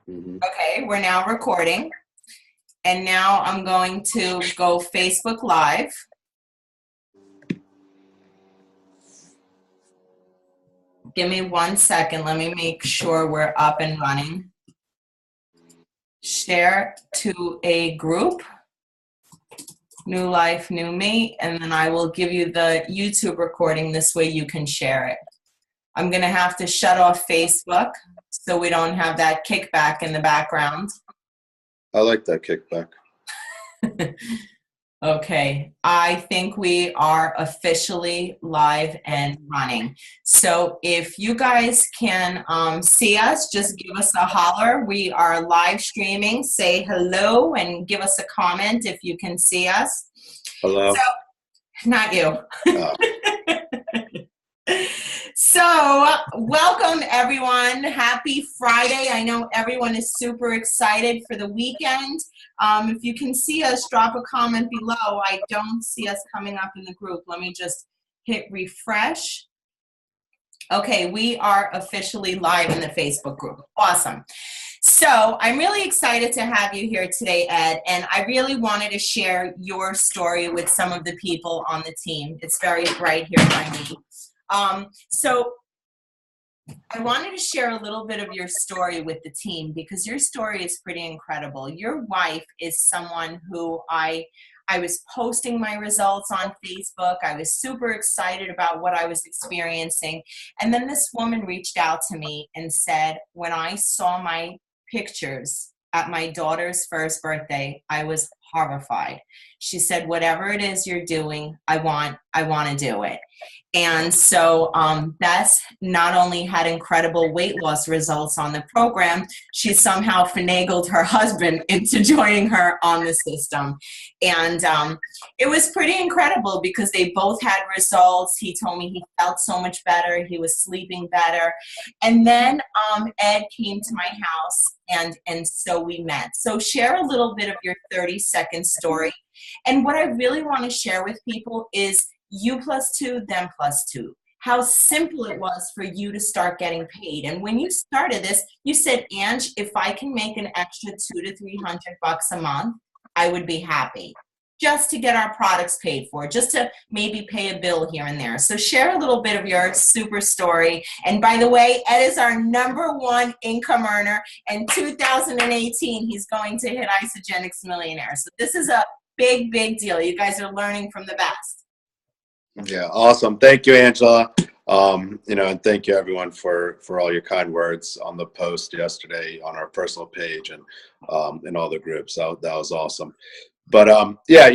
Hmm. Okay, we're now recording. And now I'm going to go Facebook Live. Give me 1 second. Let me make sure we're up and running. Share to a group, New Life, New Me, and then I will give you the YouTube recording. This way you can share it. I'm going to have to shut off Facebook so we don't have that kickback in the background. I like that kickback. Okay, I think we are officially live and running. So if you guys can see us, just give us a holler. We are live streaming. Say hello and give us a comment if you can see us. So, Hello. not you. Uh, So, welcome everyone. Happy Friday. I know everyone is super excited for the weekend. If you can see us, drop a comment below. I don't see us coming up in the group. Let me just hit refresh. Okay, we are officially live in the Facebook group. Awesome. So I'm really excited to have you here today, Ed, and I really wanted to share your story with some of the people on the team. It's very bright here by me. So I wanted to share a little bit of your story with the team because your story is pretty incredible. Your wife is someone who I was posting my results on Facebook. I was super excited about what I was experiencing. And then this woman reached out to me and said, when I saw my pictures at my daughter's first birthday, I was horrified. She said, whatever it is you're doing, I want to do it. And so Bess not only had incredible weight loss results on the program, she somehow finagled her husband into joining her on the system. And it was pretty incredible because they both had results. He told me he felt so much better. He was sleeping better. And then Ed came to my house and so we met. So share a little bit of your 30-second story. And what I really want to share with people is you plus two, them plus two. How simple it was for you to start getting paid. And when you started this, you said, Ange, if I can make an extra 200 to 300 bucks a month, I would be happy. Just to get our products paid for, just to maybe pay a bill here and there. So share a little bit of your super story. And by the way, Ed is our #1 income earner. In 2018, he's going to hit Isogenics Millionaire. So this is a big, big deal. You guys are learning from the best. yeah, awesome. Thank you, Angela. And thank you everyone for all your kind words on the post yesterday on our personal page and in all the groups. That was awesome. But yeah,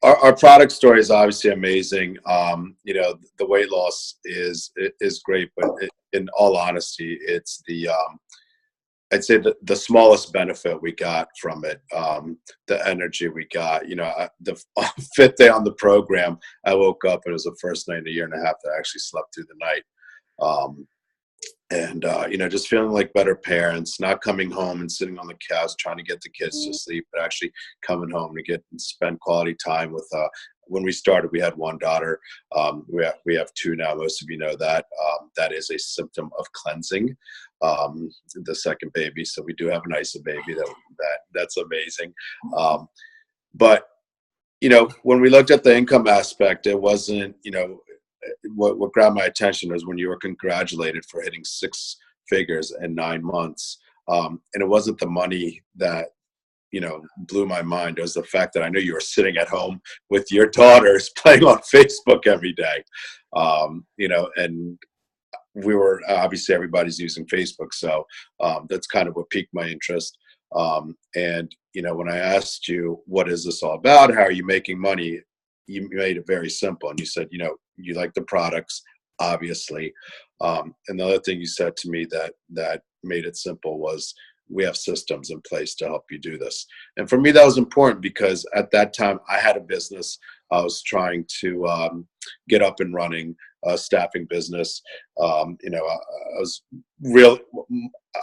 our product story is obviously amazing. The weight loss is great, but in all honesty, it's I'd say the smallest benefit we got from it, the energy we got. The fifth day on the program, I woke up and it was the first night in a year and a half that I actually slept through the night. Um, and just feeling like better parents, not coming home and sitting on the couch trying to get the kids to sleep, but actually coming home to get and spend quality time with. When we started, we had one daughter. We have two now. Most of you know that. That is a symptom of cleansing. The second baby, so we do have an ISA baby. That's amazing. But when we looked at the income aspect, it wasn't. What grabbed my attention was when you were congratulated for hitting 6 figures in 9 months. And it wasn't the money that, blew my mind. It was the fact that I knew you were sitting at home with your daughters playing on Facebook every day. And we were obviously everybody's using Facebook. So that's kind of what piqued my interest. And when I asked you, what is this all about? How are you making money? You made it very simple. And you said, you like the products, obviously. And the other thing you said to me that made it simple was we have systems in place to help you do this. And for me, that was important because at that time I had a business. I was trying to get up and running a staffing business. I was real.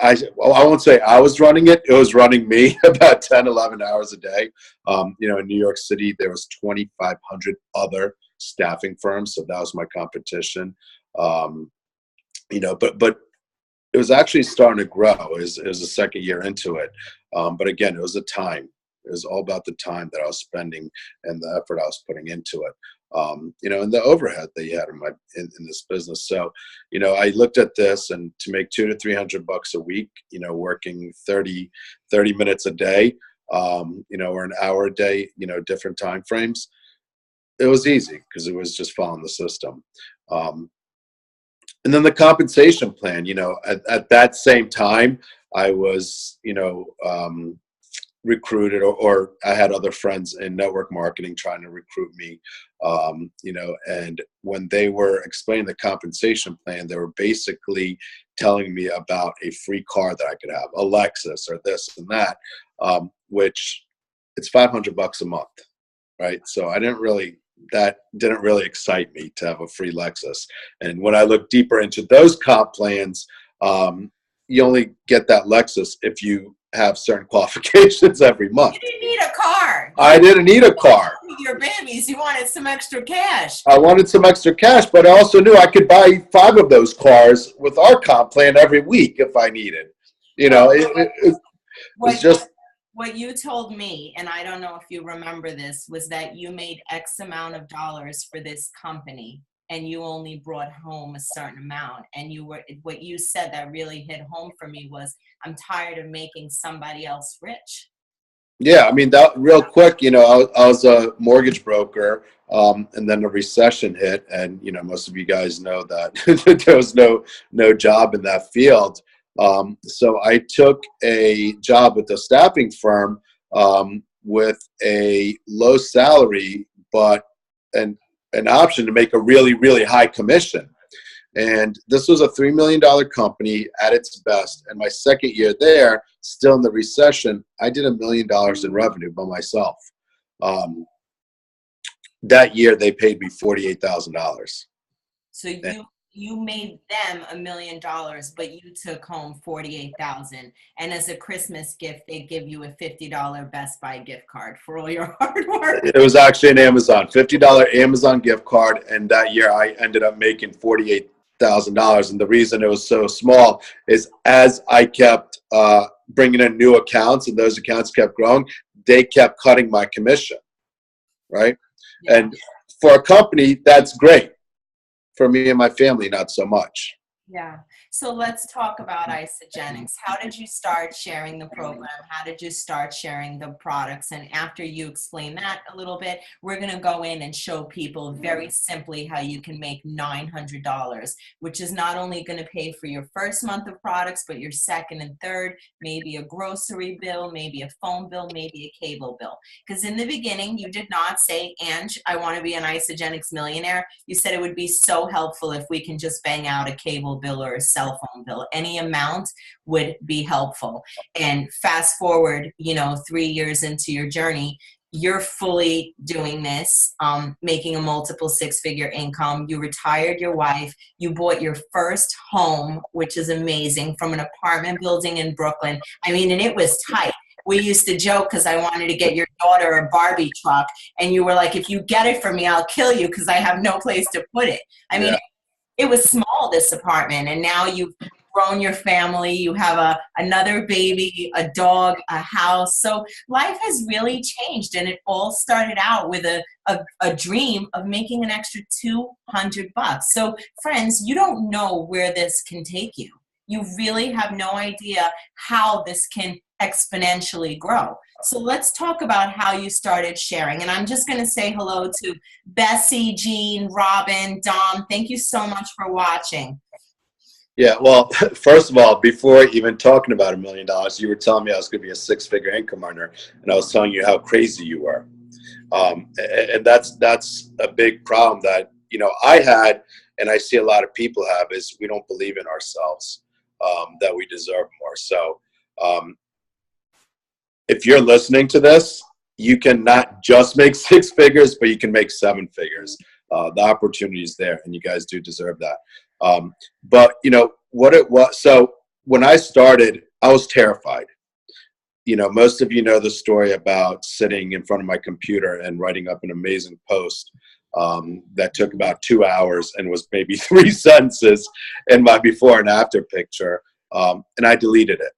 I won't say I was running it. It was running me about 10, 11 hours a day. In New York City, there was 2,500 other staffing firms. So that was my competition. But it was actually starting to grow. It was the second year into it. But again, it was the time. It was all about the time that I was spending and the effort I was putting into it. And the overhead that you had in this business. So, I looked at this, and to make $200 to $300 a week, working 30 minutes a day, or an hour a day, different time frames, it was easy because it was just following the system. And then the compensation plan, at that same time, I was, recruited, or I had other friends in network marketing trying to recruit me, and when they were explaining the compensation plan, they were basically telling me about a free car that I could have, a Lexus or this and that, which it's $500 a month, right? So that didn't really excite me to have a free Lexus. And when I looked deeper into those comp plans, you only get that Lexus if you have certain qualifications every month. You didn't need a car. I didn't need a car. With your babies, you wanted some extra cash. I wanted some extra cash, but I also knew I could buy 5 of those cars with our comp plan every week if I needed. It was just... What you told me, and I don't know if you remember this, was that you made X amount of dollars for this company, and you only brought home a certain amount. And what you said that really hit home for me was, I'm tired of making somebody else rich. Yeah, I mean, that real quick, I was a mortgage broker, and then the recession hit, and, most of you guys know that there was no job in that field. So I took a job with a staffing firm, with a low salary, but an option to make a really, really high commission. And this was a $3 million company at its best. And my second year there, still in the recession, I did $1 million in revenue by myself. That year, they paid me $48,000. So you made them $1 million, but you took home $48,000. And as a Christmas gift, they give you a $50 Best Buy gift card for all your hard work. It was actually an Amazon, $50 Amazon gift card. And that year, I ended up making $48,000. And the reason it was so small is as I kept bringing in new accounts, and those accounts kept growing, they kept cutting my commission, right? Yeah. And for a company, that's great. For me and my family, not so much. Yeah. So let's talk about Isagenix. How did you start sharing the program? How did you start sharing the products? And after you explain that a little bit, we're going to go in and show people very simply how you can make $900, which is not only going to pay for your first month of products, but your second and third, maybe a grocery bill, maybe a phone bill, maybe a cable bill. Because in the beginning, you did not say, Ange, I want to be an Isagenix millionaire. You said it would be so helpful if we can just bang out a cable bill or a cell phone bill. Any amount would be helpful. And fast forward, 3 years into your journey, you're fully doing this, making a multiple 6-figure income. You retired your wife. You bought your first home, which is amazing, from an apartment building in Brooklyn. I mean, and it was tight. We used to joke because I wanted to get your daughter a Barbie truck. And you were like, if you get it for me, I'll kill you because I have no place to put it. I mean, it was small, this apartment, and now you've grown your family. You have another baby, a dog, a house. So life has really changed, and it all started out with a dream of making an extra $200. So friends, you don't know where this can take you. You really have no idea how this can exponentially grow. So let's talk about how you started sharing. And I'm just going to say hello to Bessie, Jean, Robin, Dom. Thank you so much for watching. Yeah, well, first of all, before even talking about $1 million, you were telling me I was going to be a 6-figure income earner, and I was telling you how crazy you were. And that's a big problem that, I had, and I see a lot of people have, is we don't believe in ourselves, that we deserve more. So, if you're listening to this, you can not just make 6 figures, but you can make 7 figures. The opportunity is there, and you guys do deserve that. But what it was, so when I started, I was terrified. Most of you know the story about sitting in front of my computer and writing up an amazing post that took about 2 hours and was maybe 3 sentences in my before and after picture. And I deleted it.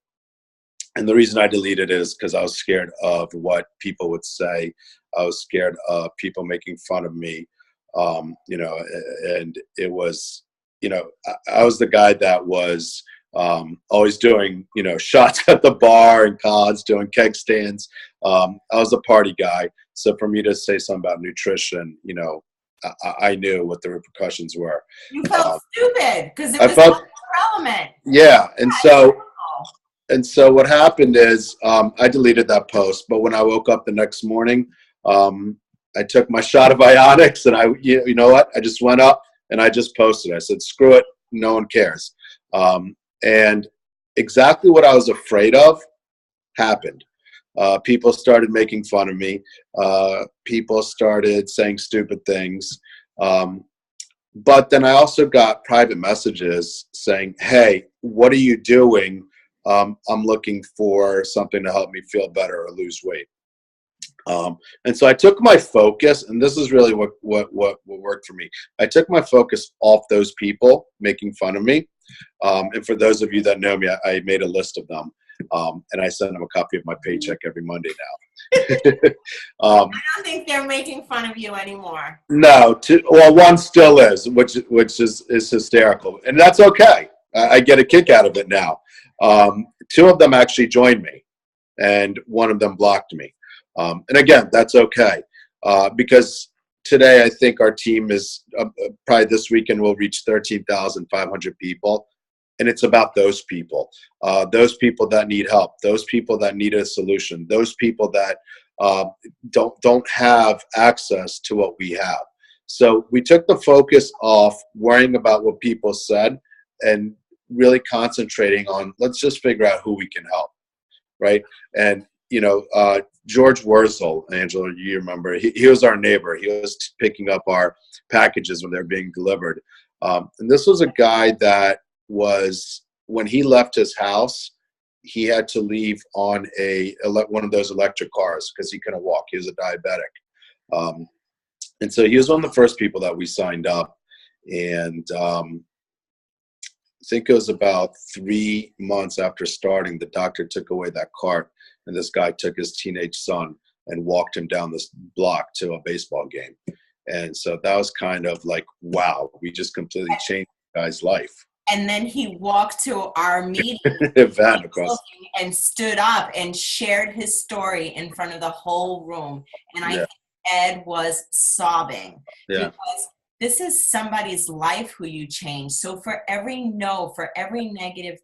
And the reason I deleted it is because I was scared of what people would say. I was scared of people making fun of me, and it was, I was the guy that was always doing, shots at the bar and cons, doing keg stands. I was a party guy. So for me to say something about nutrition, I knew what the repercussions were. You felt stupid because it I was felt, not relevant. yeah. And so what happened is I deleted that post, but when I woke up the next morning, I took my shot of Ionics, and you know what? I just went up and I just posted. I said, screw it. No one cares. And exactly what I was afraid of happened. People started making fun of me. People started saying stupid things. But then I also got private messages saying, hey, what are you doing? I'm looking for something to help me feel better or lose weight. And so I took my focus, and this is really what worked for me. I took my focus off those people making fun of me. And for those of you that know me, I made a list of them. And I send them a copy of my paycheck every Monday now. I don't think they're making fun of you anymore. No, one still is, which is hysterical. And that's okay. I get a kick out of it now. Two of them actually joined me, and one of them blocked me. And again, that's okay, because today I think our team is probably this weekend we'll reach 13,500 people, and it's about those people that need help, those people that need a solution, those people that don't have access to what we have. So we took the focus off worrying about what people said and really concentrating on, let's just figure out who we can help, right? And George Wurzel, Angela, you remember, he was our neighbor. He was picking up our packages when they're being delivered. And this was a guy that was, when he left his house, he had to leave on one of those electric cars because he couldn't walk. He was a diabetic. And so he was one of the first people that we signed up. And I think it was about 3 months after starting, the doctor took away that cart, and this guy took his teenage son and walked him down this block to a baseball game. And so that was kind of like, wow, we just completely changed the guy's life. And then he walked to our meeting and stood up and shared his story in front of the whole room. And I think Ed was sobbing because this is somebody's life who you change. So for every no, for every negative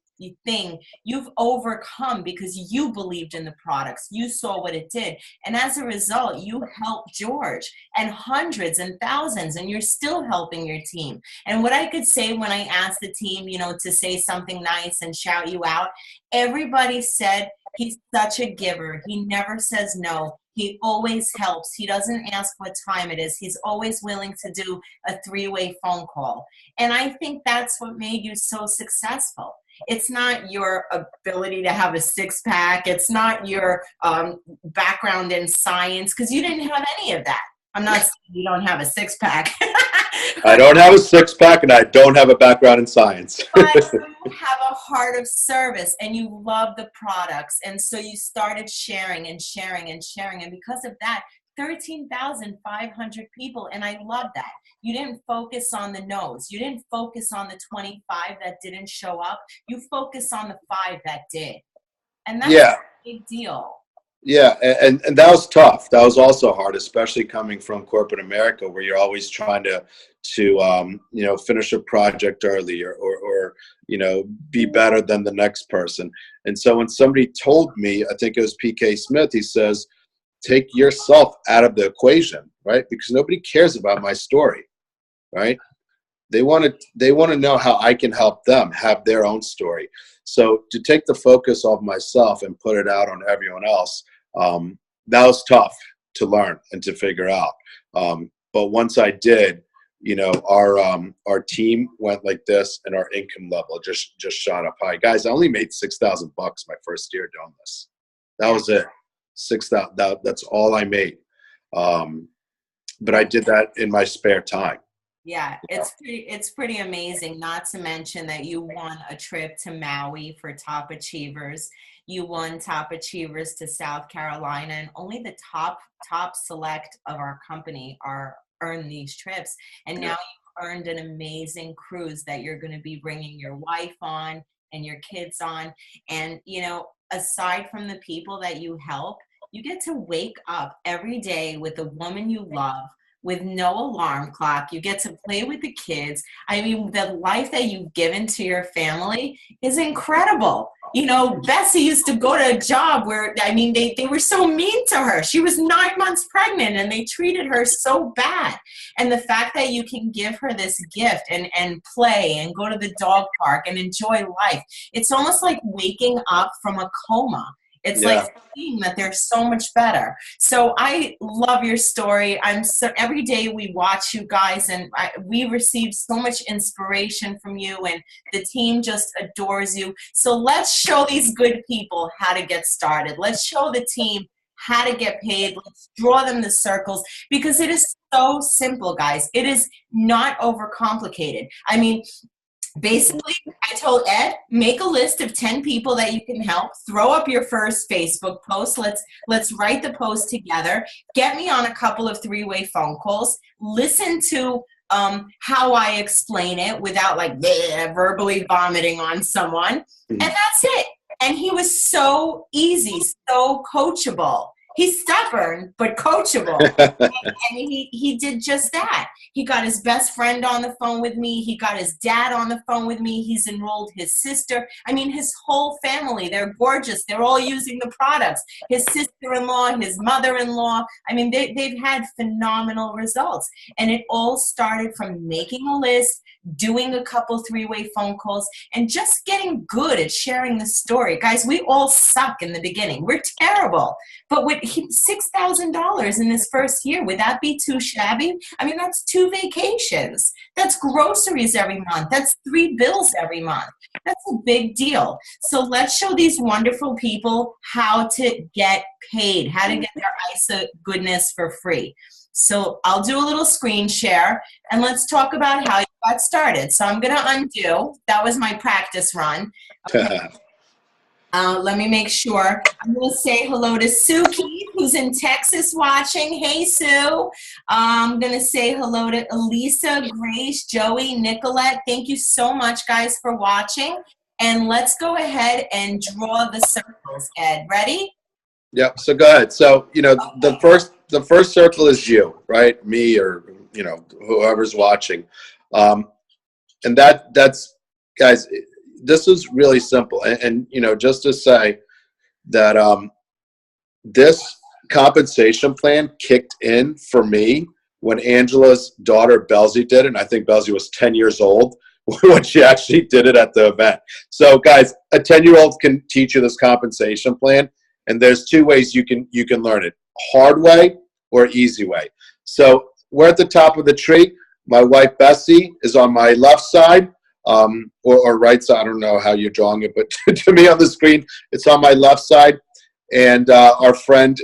thing, you've overcome because you believed in the products. You saw what it did. And as a result, you helped George and hundreds and thousands, and you're still helping your team. And what I could say when I asked the team, to say something nice and shout you out, everybody said he's such a giver. He never says no. He always helps. He doesn't ask what time it is. He's always willing to do a 3-way phone call. And I think that's what made you so successful. It's not your ability to have a six-pack. It's not your background in science, because you didn't have any of that. I'm not saying you don't have a six-pack. I don't have a six-pack, and I don't have a background in science. But you have a heart of service, and you love the products. And so you started sharing and sharing and sharing. And because of that, 13,500 people, and I love that. You didn't focus on the no's. You didn't focus on the 25 that didn't show up. You focused on the 5 that did. And that's a big deal. Yeah, and that was tough. That was also hard, especially coming from corporate America, where you're always trying to finish a project early or be better than the next person. And so when somebody told me, I think it was PK Smith, he says, take yourself out of the equation, right? Because nobody cares about my story, right? They want to know how I can help them have their own story. So to take the focus off myself and put it out on everyone else, that was tough to learn and to figure out. But once I did, our team went like this, and our income level just shot up high. Guys, I only made $6,000 my first year doing this. That was it. 6,000. That's all I made. But I did that in my spare time. Yeah, it's pretty amazing, not to mention that you won a trip to Maui for top achievers. You won top achievers to South Carolina, and only the top select of our company are earn these trips. And now Yeah. you've earned an amazing cruise that you're going to be bringing your wife on and your kids on. And aside from the people that you help, you get to wake up every day with the woman you love with no alarm clock. You get to play with the kids. I mean, the life that you've given to your family is incredible. Bessie used to go to a job where, I mean, they were so mean to her. She was 9 months pregnant and they treated her so bad. And the fact that you can give her this gift and play and go to the dog park and enjoy life, it's almost like waking up from a coma. It's like Yeah. seeing that they're so much better. So I love your story. Every day we watch you guys, and we receive so much inspiration from you, and the team just adores you. So let's show these good people how to get started. Let's show the team how to get paid. Let's draw them the circles, because it is so simple, guys. It is not overcomplicated. I mean, basically, I told Ed, make a list of 10 people that you can help. Throw up your first Facebook post. Let's write the post together. Get me on a couple of three-way phone calls. Listen to how I explain it without like verbally vomiting on someone. And that's it. And he was so easy, so coachable. He's stubborn, but coachable. And he did just that. He got his best friend on the phone with me. He got his dad on the phone with me. He's enrolled his sister. I mean, his whole family, they're gorgeous. They're all using the products. His sister-in-law, his mother-in-law. I mean, they've had phenomenal results. And it all started from making a list, doing a couple three-way phone calls, and just getting good at sharing the story. Guys, we all suck in the beginning. We're terrible. But with $6,000 in this first year, would that be too shabby? I mean, that's 2 vacations. That's groceries every month. That's 3 bills every month. That's a big deal. So let's show these wonderful people how to get paid, how to get their ISA goodness for free. So I'll do a little screen share, and let's talk about how you got started. So I'm going to undo. That was my practice run. Okay. Let me make sure. I'm going to say hello to Suki, who's in Texas watching. Hey, Sue. I'm going to say hello to Elisa, Grace, Joey, Nicolette. Thank you so much, guys, for watching. And let's go ahead and draw the circles. Ed, ready? Yep. So go ahead. So, the first circle is you, right? Me, or, whoever's watching. And that's, guys, this is really simple. And just to say that this compensation plan kicked in for me when Angela's daughter, Belzy, did it. And I think Belzy was 10 years old when she actually did it at the event. So, guys, a 10-year-old can teach you this compensation plan. And there's 2 ways you can learn it: hard way or easy way. So we're at the top of the tree. My wife Bessie is on my left side, or right side. I don't know how you're drawing it, but to me on the screen, it's on my left side. And our friend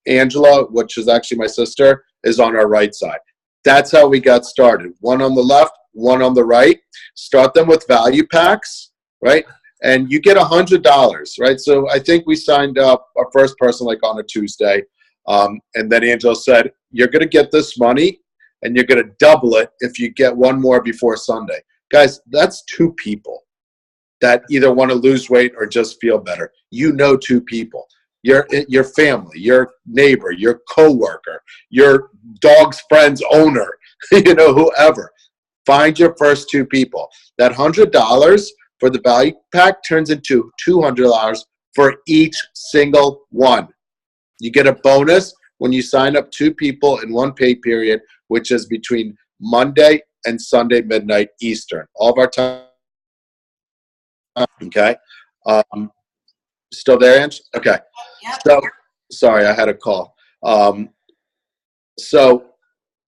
Angela, which is actually my sister, is on our right side. That's how we got started. One on the left, one on the right. Start them with value packs, right? And you get $100, right? So I think we signed up our first person like on a Tuesday. And then Angela said, you're going to get this money and you're going to double it if you get one more before Sunday. Guys, that's 2 people that either want to lose weight or just feel better. 2 people. Your family, your neighbor, your coworker, your dog's friend's owner, whoever. Find your first 2 people. That $100 for the value pack turns into $200 for each single one. You get a bonus when you sign up 2 people in one pay period, which is between Monday and Sunday midnight Eastern. All of our time. Okay. Still there, Ange? Okay. Yep. So, sorry, I had a call. So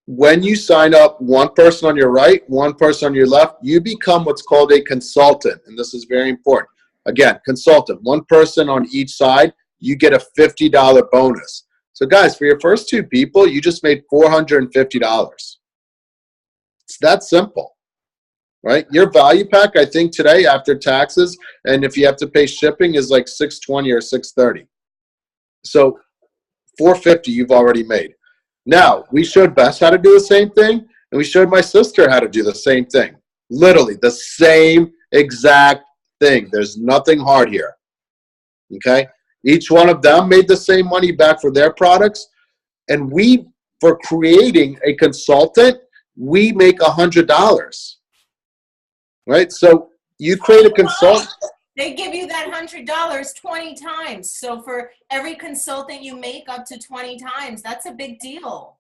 when you sign up, one person on your right, one person on your left, you become what's called a consultant. And this is very important. Again, consultant, one person on each side, you get a $50 bonus. So guys, for your first 2 people, you just made $450. It's that simple, right? Your value pack, I think today after taxes, and if you have to pay shipping, is like $620 or $630. So $450 you've already made. Now, we showed Bess how to do the same thing, and we showed my sister how to do the same thing. Literally the same exact thing. There's nothing hard here. Okay? Each one of them made the same money back for their products, and we, for creating a consultant, we make $100. Right? So you create a consultant. They give you that $100 20 times. So for every consultant you make up to 20 times, that's a big deal.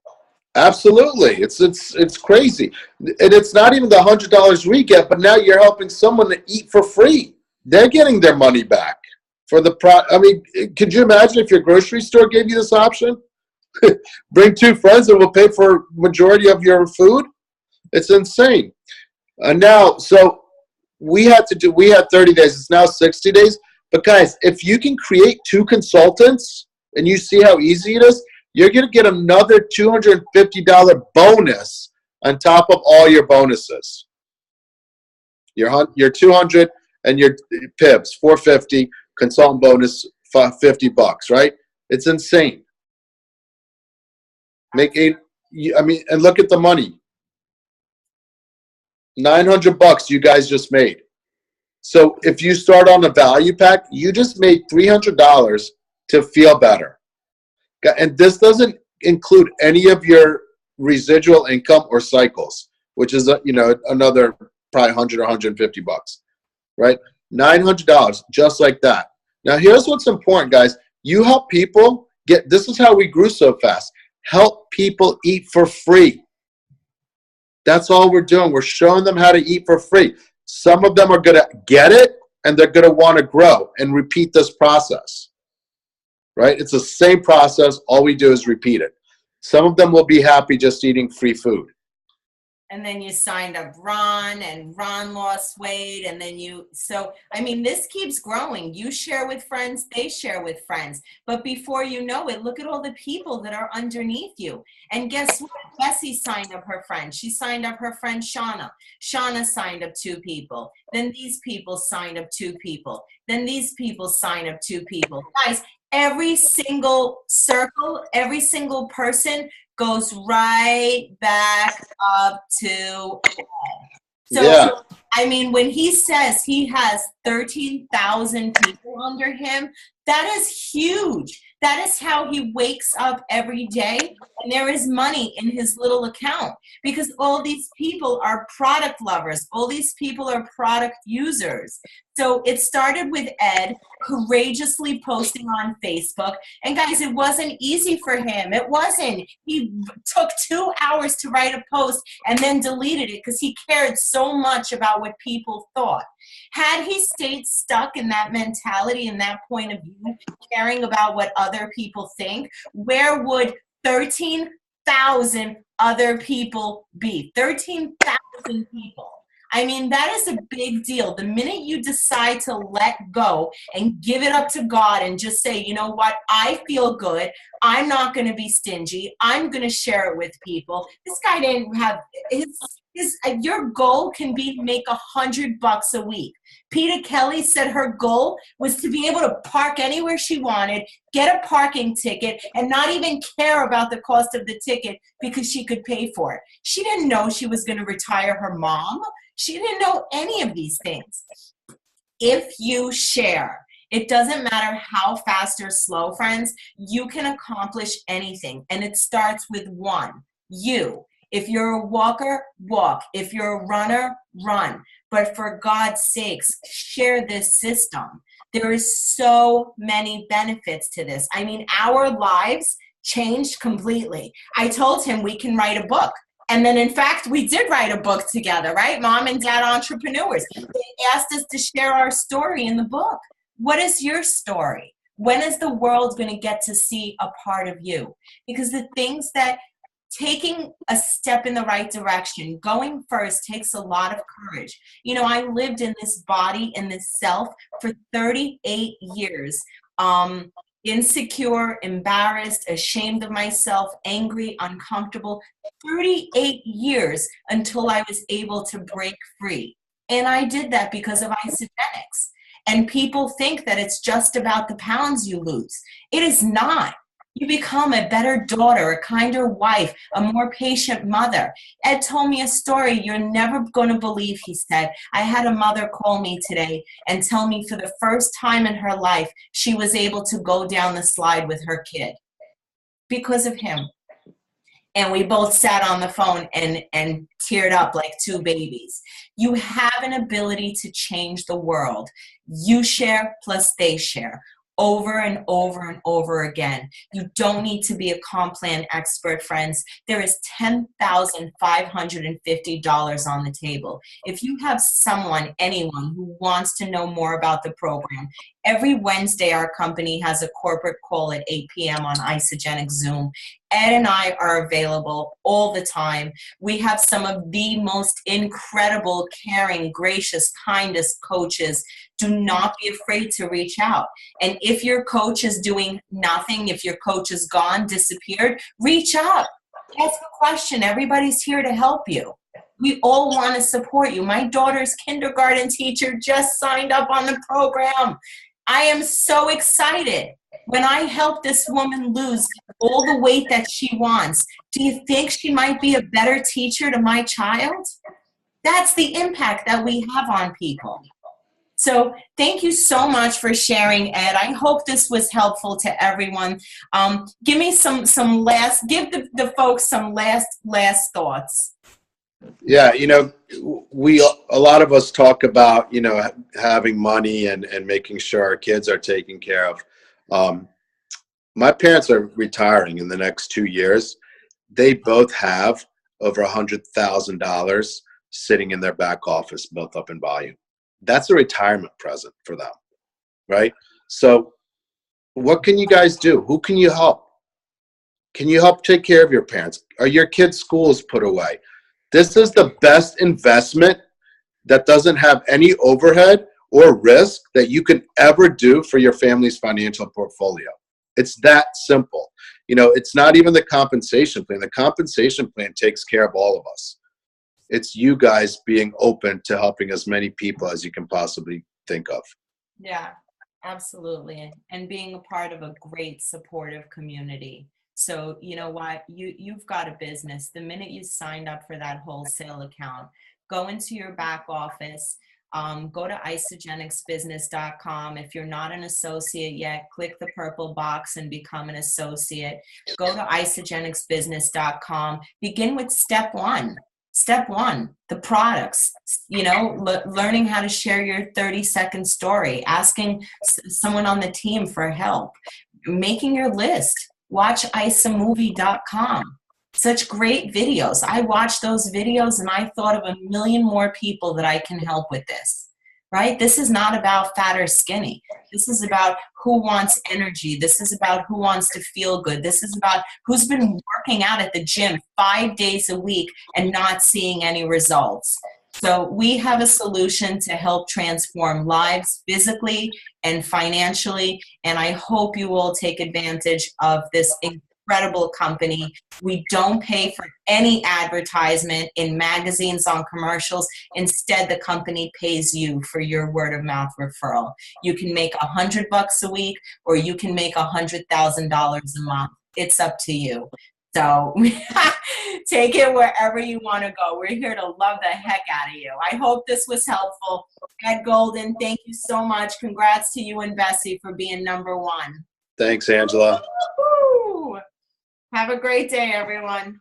Absolutely. It's crazy. And it's not even the $100 we get, but now you're helping someone to eat for free. They're getting their money back for the I mean, could you imagine if your grocery store gave you this option? Bring 2 friends and we'll pay for majority of your food? It's insane. Now, so we had 30 days. It's now 60 days. But guys, if you can create 2 consultants and you see how easy it is, you're going to get another $250 bonus on top of all your bonuses. Your 200 and your PIBs, 450, consultant bonus, $50, right? It's insane. And look at the money. $900 you guys just made. So if you start on a value pack, you just made $300 to feel better. And this doesn't include any of your residual income or cycles, which is another probably $100 or $150, right? $900 just like that. Now here's what's important, guys. You help people get. This is how we grew so fast. Help people eat for free. That's all we're doing. We're showing them how to eat for free. Some of them are going to get it, and they're going to want to grow and repeat this process, right? It's the same process. All we do is repeat it. Some of them will be happy just eating free food. And then you signed up Ron, and Ron lost weight, and then I mean, this keeps growing. You share with friends, they share with friends. But before you know it, look at all the people that are underneath you. And guess what? Bessie signed up her friend. She signed up her friend Shauna. Shauna signed up 2 people. Then these people signed up 2 people. Then these people signed up 2 people. Guys, every single circle, every single person goes right back up to Ed. So, yeah. I mean, when he says he has 13,000 people under him, that is huge. That is how he wakes up every day, and there is money in his little account because all these people are product lovers. All these people are product users. So it started with Ed courageously posting on Facebook. And guys, it wasn't easy for him. It wasn't. He took 2 hours to write a post and then deleted it because he cared so much about what people thought. Had he stayed stuck in that mentality and that point of view, caring about what other people think, where would 13,000 other people be? 13,000 people. I mean, that is a big deal. The minute you decide to let go and give it up to God and just say, you know what, I feel good. I'm not going to be stingy. I'm going to share it with people. This guy didn't have your goal can be make $100 a week. Peter Kelly said her goal was to be able to park anywhere she wanted, get a parking ticket, and not even care about the cost of the ticket because she could pay for it. She didn't know she was going to retire her mom. She didn't know any of these things. If you share, it doesn't matter how fast or slow, friends, you can accomplish anything. And it starts with one, you. If you're a walker, walk. If you're a runner, run. But for God's sakes, share this system. There is so many benefits to this. I mean, our lives changed completely. I told him we can write a book. And then, in fact, we did write a book together, right? Mom and Dad Entrepreneurs. They asked us to share our story in the book. What is your story? When is the world going to get to see a part of you? Because the things that taking a step in the right direction, going first takes a lot of courage. You know, I lived in this body, in this self for 38 years. insecure, embarrassed, ashamed of myself, angry, uncomfortable, 38 years until I was able to break free. And I did that because of isogenics. And people think that it's just about the pounds you lose. It is not. You become a better daughter, a kinder wife, a more patient mother. Ed told me a story you're never going to believe, he said. I had a mother call me today and tell me for the first time in her life, she was able to go down the slide with her kid because of him. And we both sat on the phone and teared up like two babies. You have an ability to change the world. You share plus they share. Over and over and over again. You don't need to be a comp plan expert, friends. There is $10,550 on the table. If you have someone, anyone who wants to know more about the program, every Wednesday our company has a corporate call at 8 p.m. on Isogenic Zoom. Ed and I are available all the time. We have some of the most incredible, caring, gracious, kindest coaches. Do not be afraid to reach out. And if your coach is doing nothing, if your coach is gone, disappeared, reach out. Ask a question. Everybody's here to help you. We all want to support you. My daughter's kindergarten teacher just signed up on the program. I am so excited. When I help this woman lose all the weight that she wants, do you think she might be a better teacher to my child? That's the impact that we have on people. So thank you so much for sharing, Ed. I hope this was helpful to everyone. Give me some give the folks some last thoughts. Yeah, a lot of us talk about, having money and making sure our kids are taken care of. My parents are retiring in the next 2 years. They both have over $100,000 sitting in their back office built up in volume. That's a retirement present for them, right? So what can you guys do? Who can you help? Can you help take care of your parents? Are your kids' schools put away? This is the best investment that doesn't have any overhead or risk that you can ever do for your family's financial portfolio. It's that simple. It's not even the compensation plan. The compensation plan takes care of all of us. It's you guys being open to helping as many people as you can possibly think of. Yeah, absolutely. And being a part of a great supportive community. So you know what, you've got a business. The minute you signed up for that wholesale account, go into your back office, go to isogenicsbusiness.com. If you're not an associate yet, click the purple box and become an associate. Go to isogenicsbusiness.com. Begin with step one. Step one, the products, learning how to share your 30-second story, asking someone on the team for help, making your list. Watch isamovie.com. Such great videos. I watched those videos and I thought of a million more people that I can help with this, right? This is not about fat or skinny. This is about who wants energy. This is about who wants to feel good. This is about who's been working out at the gym 5 days a week and not seeing any results. So we have a solution to help transform lives physically and financially, and I hope you will take advantage of this incredible company. We don't pay for any advertisement in magazines, on commercials. Instead, the company pays you for your word of mouth referral. You can make $100 a week, or you can make $100,000 a month. It's up to you. So take it wherever you want to go. We're here to love the heck out of you. I hope this was helpful. Ed Goldin, thank you so much. Congrats to you and Bessie for being #1. Thanks, Angela. Woo-hoo! Have a great day, everyone.